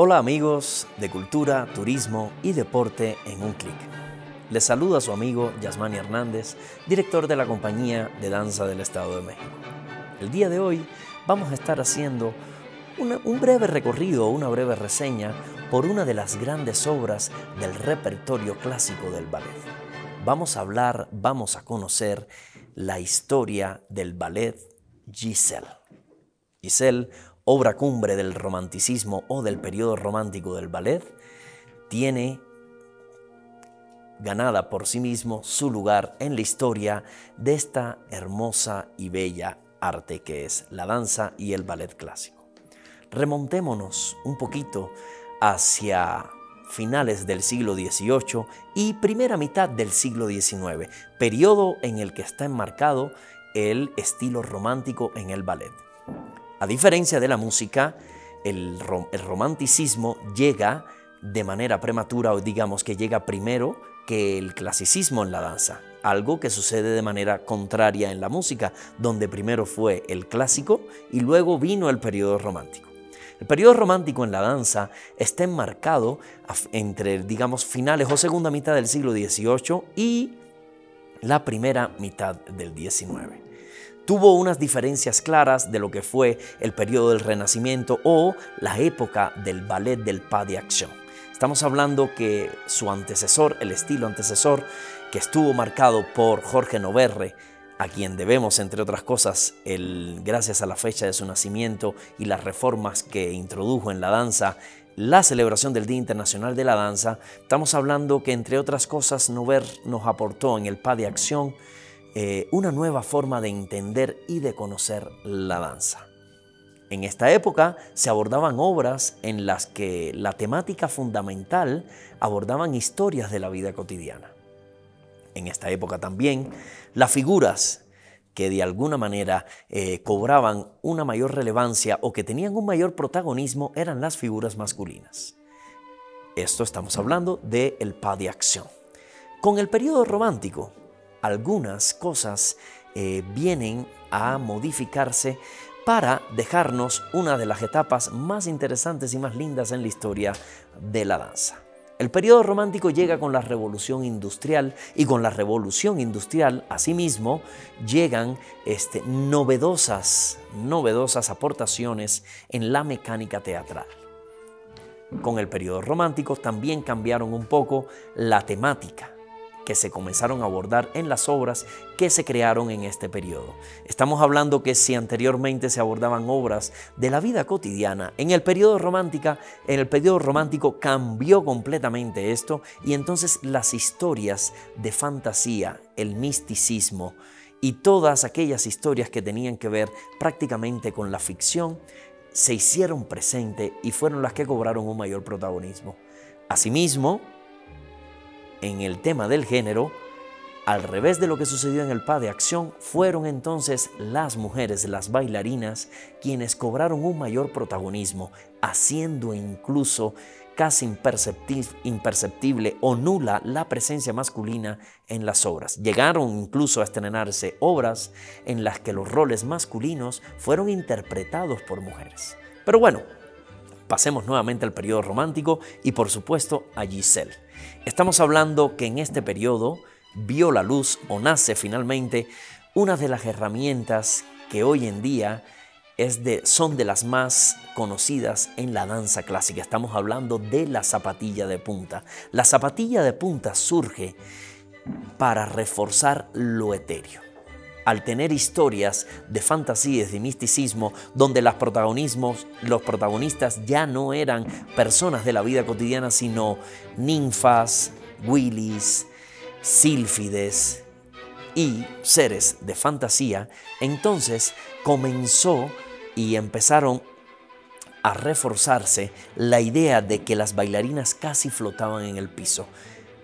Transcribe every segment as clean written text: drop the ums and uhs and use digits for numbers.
Hola amigos de cultura, turismo y deporte en un clic. Les saluda su amigo Yasmani Hernández, director de la Compañía de Danza del Estado de México. El día de hoy vamos a estar haciendo un breve recorrido, una breve reseña por una de las grandes obras del repertorio clásico del ballet. Vamos a conocer la historia del ballet Giselle. Giselle, obra cumbre del romanticismo o del periodo romántico del ballet, tiene ganada por sí mismo su lugar en la historia de esta hermosa y bella arte que es la danza y el ballet clásico. Remontémonos un poquito hacia finales del siglo XVIII y primera mitad del siglo XIX, periodo en el que está enmarcado el estilo romántico en el ballet. A diferencia de la música, el romanticismo llega de manera prematura, o digamos que llega primero que el clasicismo en la danza, algo que sucede de manera contraria en la música, donde primero fue el clásico y luego vino el periodo romántico. El periodo romántico en la danza está enmarcado entre, digamos, finales o segunda mitad del siglo XVIII y la primera mitad del XIX. Tuvo unas diferencias claras de lo que fue el periodo del Renacimiento o la época del ballet del pas d'action. Estamos hablando que su antecesor, el estilo antecesor, que estuvo marcado por Jorge Noverre, a quien debemos, entre otras cosas, gracias a la fecha de su nacimiento y las reformas que introdujo en la danza, la celebración del Día Internacional de la Danza. Estamos hablando que, entre otras cosas, Noverre nos aportó en el pas d'action una nueva forma de entender y de conocer la danza. En esta época se abordaban obras en las que la temática fundamental abordaban historias de la vida cotidiana. En esta época también las figuras que de alguna manera cobraban una mayor relevancia o que tenían un mayor protagonismo eran las figuras masculinas. Esto estamos hablando del pas d'action. Con el periodo romántico, algunas cosas vienen a modificarse para dejarnos una de las etapas más interesantes y más lindas en la historia de la danza. El periodo romántico llega con la Revolución Industrial y con la Revolución Industrial, asimismo, llegan novedosas aportaciones en la mecánica teatral. Con el periodo romántico también cambiaron un poco la temática que se comenzaron a abordar en las obras que se crearon en este periodo. Estamos hablando que si anteriormente se abordaban obras de la vida cotidiana, en el periodo romántico cambió completamente esto y entonces las historias de fantasía, el misticismo y todas aquellas historias que tenían que ver prácticamente con la ficción se hicieron presente y fueron las que cobraron un mayor protagonismo. Asimismo, en el tema del género, al revés de lo que sucedió en el pas d'action, fueron entonces las mujeres, las bailarinas, quienes cobraron un mayor protagonismo, haciendo incluso casi imperceptible o nula la presencia masculina en las obras. Llegaron incluso a estrenarse obras en las que los roles masculinos fueron interpretados por mujeres. Pero bueno, pasemos nuevamente al periodo romántico y por supuesto a Giselle. Estamos hablando que en este periodo vio la luz o nace finalmente una de las herramientas que hoy en día son de las más conocidas en la danza clásica. Estamos hablando de la zapatilla de punta. La zapatilla de punta surge para reforzar lo etéreo. Al tener historias de fantasías, de misticismo, donde los protagonistas ya no eran personas de la vida cotidiana, sino ninfas, wilis, sílfides y seres de fantasía, entonces comenzó y empezaron a reforzarse la idea de que las bailarinas casi flotaban en el piso.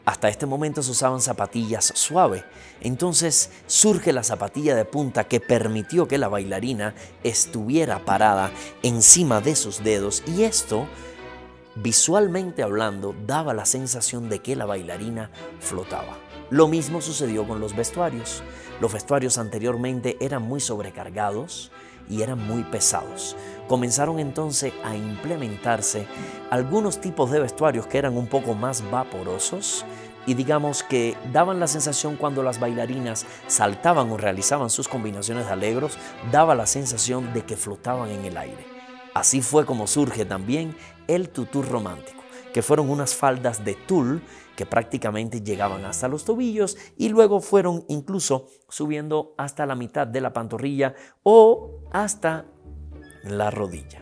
Hasta este momento se usaban zapatillas suaves. Entonces surge la zapatilla de punta que permitió que la bailarina estuviera parada encima de sus dedos y esto, visualmente hablando, daba la sensación de que la bailarina flotaba. Lo mismo sucedió con los vestuarios. Los vestuarios anteriormente eran muy sobrecargados, y eran muy pesados. Comenzaron entonces a implementarse algunos tipos de vestuarios que eran un poco más vaporosos y digamos que daban la sensación cuando las bailarinas saltaban o realizaban sus combinaciones de alegros, daba la sensación de que flotaban en el aire. Así fue como surge también el tutú romántico, que fueron unas faldas de tul que prácticamente llegaban hasta los tobillos y luego fueron incluso subiendo hasta la mitad de la pantorrilla o hasta la rodilla.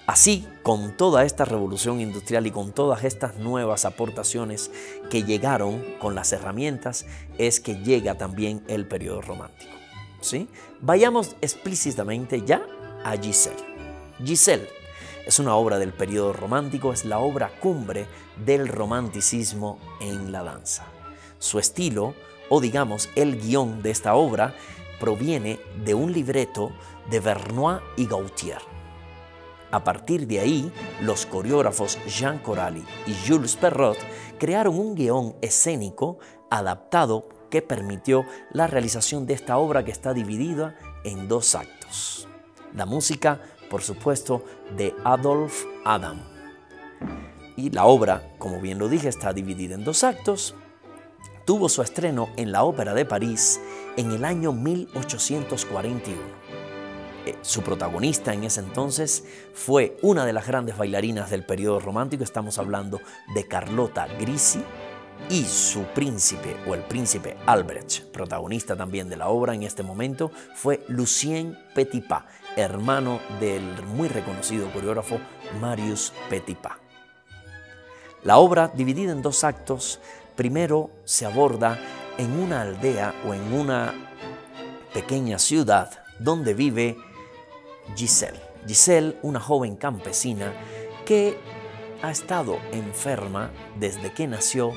Así, con toda esta revolución industrial y con todas estas nuevas aportaciones que llegaron con las herramientas, es que llega también el periodo romántico. ¿Sí? Vayamos explícitamente ya a Giselle. Giselle es una obra del periodo romántico, es la obra cumbre del romanticismo en la danza. Su estilo, o digamos el guión de esta obra, proviene de un libreto de Vernois y Gautier. A partir de ahí, los coreógrafos Jean Corali y Jules Perrot crearon un guión escénico adaptado que permitió la realización de esta obra que está dividida en 2 actos. La música, por supuesto, de Adolphe Adam. Y la obra, como bien lo dije, está dividida en 2 actos. Tuvo su estreno en la Ópera de París en el año 1841. Su protagonista en ese entonces fue una de las grandes bailarinas del periodo romántico, estamos hablando de Carlotta Grisi, y su príncipe o el príncipe Albrecht, protagonista también de la obra en este momento, fue Lucien Petipa, hermano del muy reconocido coreógrafo Marius Petipa. La obra, dividida en 2 actos, primero se aborda en una aldea o en una pequeña ciudad donde vive Giselle. Giselle, una joven campesina que ha estado enferma desde que nació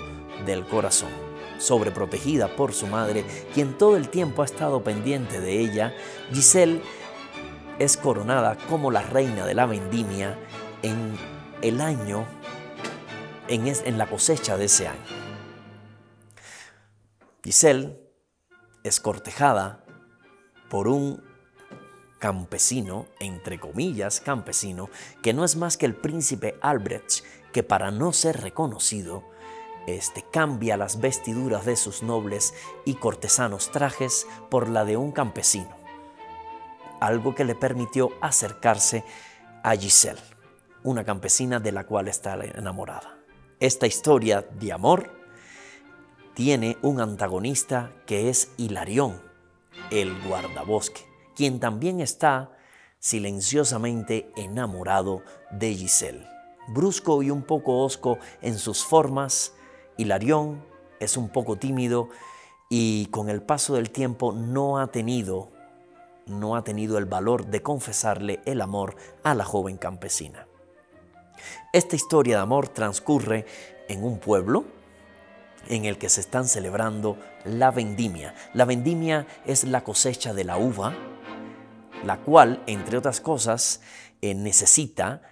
del corazón, sobreprotegida por su madre, quien todo el tiempo ha estado pendiente de ella. Giselle es coronada como la reina de la vendimia en el año, en la cosecha de ese año. Giselle es cortejada por un campesino, entre comillas campesino, que no es más que el príncipe Albrecht, que para no ser reconocido, cambia las vestiduras de sus nobles y cortesanos trajes por la de un campesino, algo que le permitió acercarse a Giselle, una campesina de la cual está enamorada. Esta historia de amor tiene un antagonista que es Hilarión, el guardabosque, quien también está silenciosamente enamorado de Giselle. Brusco y un poco hosco en sus formas, Hilarión es un poco tímido y con el paso del tiempo no ha tenido el valor de confesarle el amor a la joven campesina. Esta historia de amor transcurre en un pueblo en el que se están celebrando la vendimia. La vendimia es la cosecha de la uva, la cual, entre otras cosas, necesita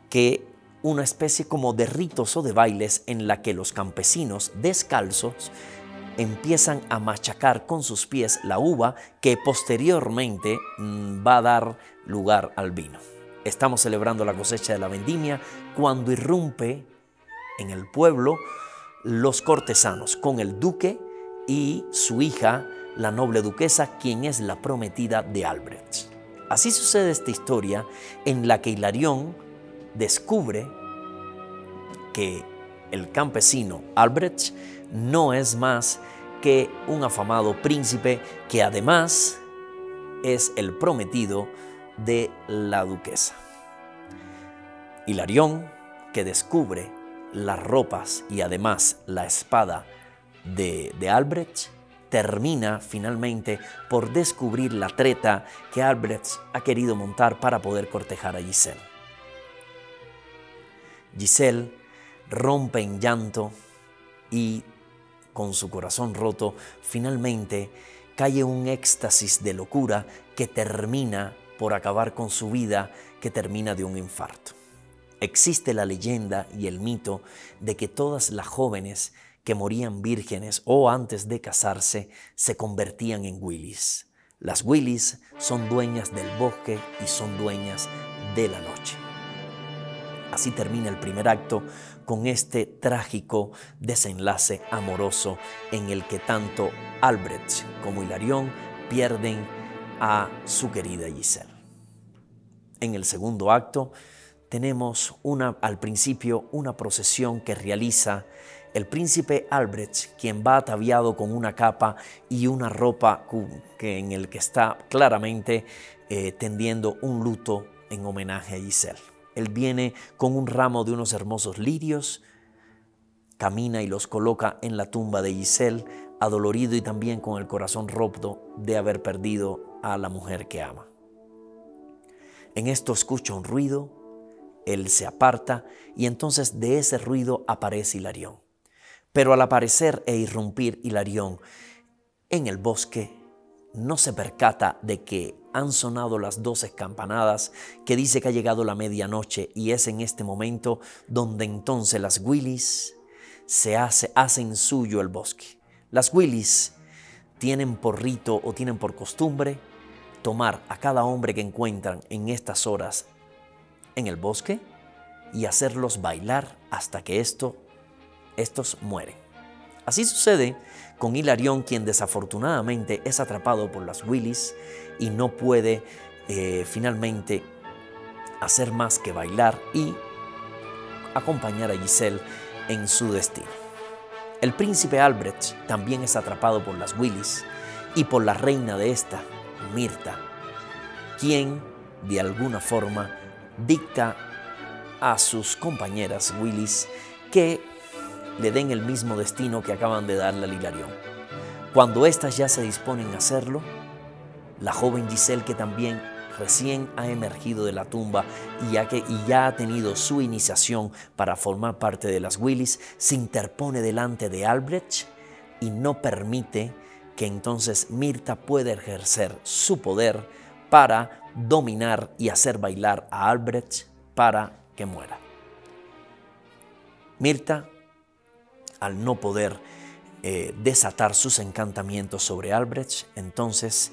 que una especie como de ritos o de bailes en la que los campesinos descalzos empiezan a machacar con sus pies la uva que posteriormente va a dar lugar al vino. Estamos celebrando la cosecha de la vendimia cuando irrumpe en el pueblo los cortesanos con el duque y su hija, la noble duquesa, quien es la prometida de Albrecht. Así sucede esta historia en la que Hilarión descubre que el campesino Albrecht no es más que un afamado príncipe que además es el prometido de la duquesa. Hilarión, que descubre las ropas y además la espada de Albrecht, termina finalmente por descubrir la treta que Albrecht ha querido montar para poder cortejar a Giselle. Giselle rompe en llanto y, con su corazón roto, finalmente cae en un éxtasis de locura que termina por acabar con su vida, que termina de un infarto. Existe la leyenda y el mito de que todas las jóvenes que morían vírgenes o antes de casarse se convertían en Willis, Las Willis son dueñas del bosque y son dueñas de la noche. Así termina el primer acto con este trágico desenlace amoroso en el que tanto Albrecht como Hilarión pierden a su querida Giselle. En el segundo acto tenemos al principio una procesión que realiza el príncipe Albrecht, quien va ataviado con una capa y una ropa en el que está claramente tendiendo un luto en homenaje a Giselle. Él viene con un ramo de unos hermosos lirios, camina y los coloca en la tumba de Giselle, adolorido y también con el corazón roto de haber perdido a la mujer que ama. En esto escucha un ruido, él se aparta y entonces de ese ruido aparece Hilarión. Pero al aparecer e irrumpir Hilarión en el bosque, no se percata de que han sonado las 12 campanadas, que dice que ha llegado la medianoche, y es en este momento donde entonces las Willis hacen suyo el bosque. Las Willis tienen por rito o tienen por costumbre tomar a cada hombre que encuentran en estas horas en el bosque y hacerlos bailar hasta que estos mueren. Así sucede con Hilarión, quien desafortunadamente es atrapado por las Willis y no puede finalmente hacer más que bailar y acompañar a Giselle en su destino. El príncipe Albrecht también es atrapado por las Willis y por la reina de esta, Mirta, quien de alguna forma dicta a sus compañeras Willis que le den el mismo destino que acaban de darle a Hilarión. Cuando éstas ya se disponen a hacerlo, la joven Giselle, que también recién ha emergido de la tumba y ya ha tenido su iniciación para formar parte de las Willis, se interpone delante de Albrecht y no permite que entonces Mirta pueda ejercer su poder para dominar y hacer bailar a Albrecht para que muera. Mirta, al no poder desatar sus encantamientos sobre Albrecht, entonces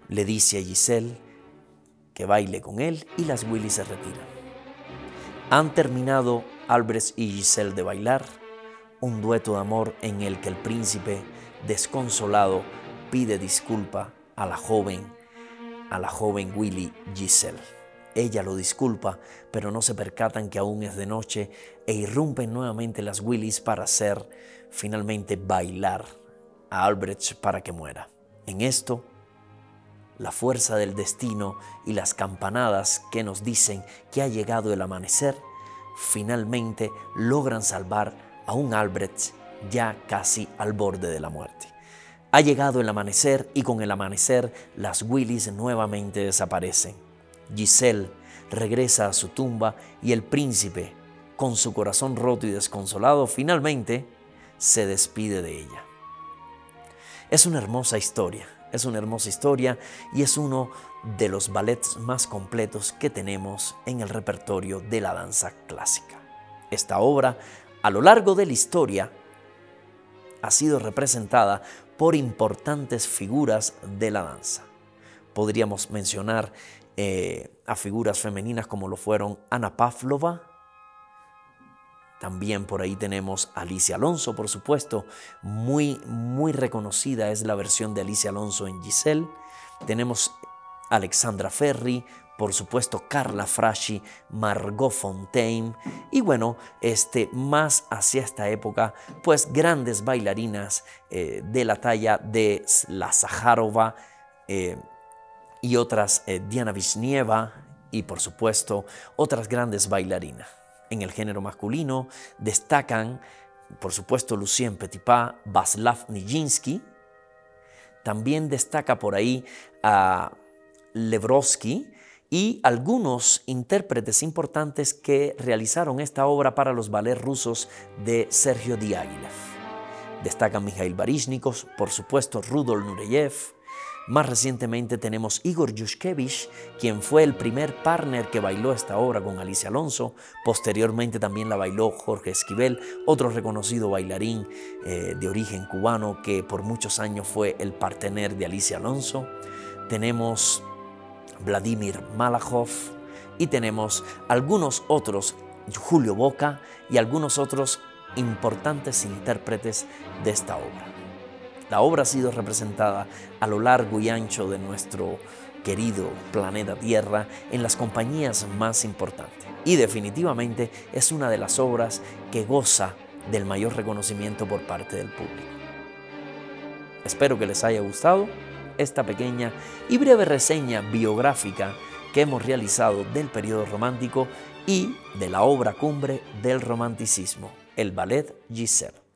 le dice a Giselle que baile con él y las Willis se retiran. Han terminado Albrecht y Giselle de bailar, un dueto de amor en el que el príncipe, desconsolado, pide disculpa a la joven Willy Giselle. Ella lo disculpa, pero no se percatan que aún es de noche e irrumpen nuevamente las Willis para hacer finalmente bailar a Albrecht para que muera. En esto, la fuerza del destino y las campanadas que nos dicen que ha llegado el amanecer, finalmente logran salvar a un Albrecht ya casi al borde de la muerte. Ha llegado el amanecer y con el amanecer las Willis nuevamente desaparecen. Giselle regresa a su tumba y el príncipe, con su corazón roto y desconsolado, finalmente se despide de ella. Es una hermosa historia y es uno de los ballets más completos que tenemos en el repertorio de la danza clásica. Esta obra, a lo largo de la historia, ha sido representada por importantes figuras de la danza. Podríamos mencionar a figuras femeninas como lo fueron Anna Pavlova. También por ahí tenemos a Alicia Alonso, por supuesto. Muy reconocida es la versión de Alicia Alonso en Giselle. Tenemos a Alexandra Ferri, por supuesto Carla Frasci, Margot Fonteyn y bueno, más hacia esta época, pues grandes bailarinas de la talla de la Zaharova y otras, Diana Vishnieva y por supuesto otras grandes bailarinas. En el género masculino destacan, por supuesto, Lucien Petipa, Václav Nijinsky. También destaca por ahí a Lebrovsky y algunos intérpretes importantes que realizaron esta obra para los ballets rusos de Sergio Diaghilev. Destacan Mikhail Baryshnikov, por supuesto Rudolf Nureyev. Más recientemente tenemos Igor Yushkevich, quien fue el primer partner que bailó esta obra con Alicia Alonso. Posteriormente también la bailó Jorge Esquivel, otro reconocido bailarín de origen cubano que por muchos años fue el partener de Alicia Alonso. tenemos Vladimir Malachov y tenemos algunos otros, Julio Boca y algunos otros importantes intérpretes de esta obra. La obra ha sido representada a lo largo y ancho de nuestro querido planeta Tierra en las compañías más importantes y definitivamente es una de las obras que goza del mayor reconocimiento por parte del público. Espero que les haya gustado esta pequeña y breve reseña biográfica que hemos realizado del periodo romántico y de la obra cumbre del romanticismo, el ballet Giselle.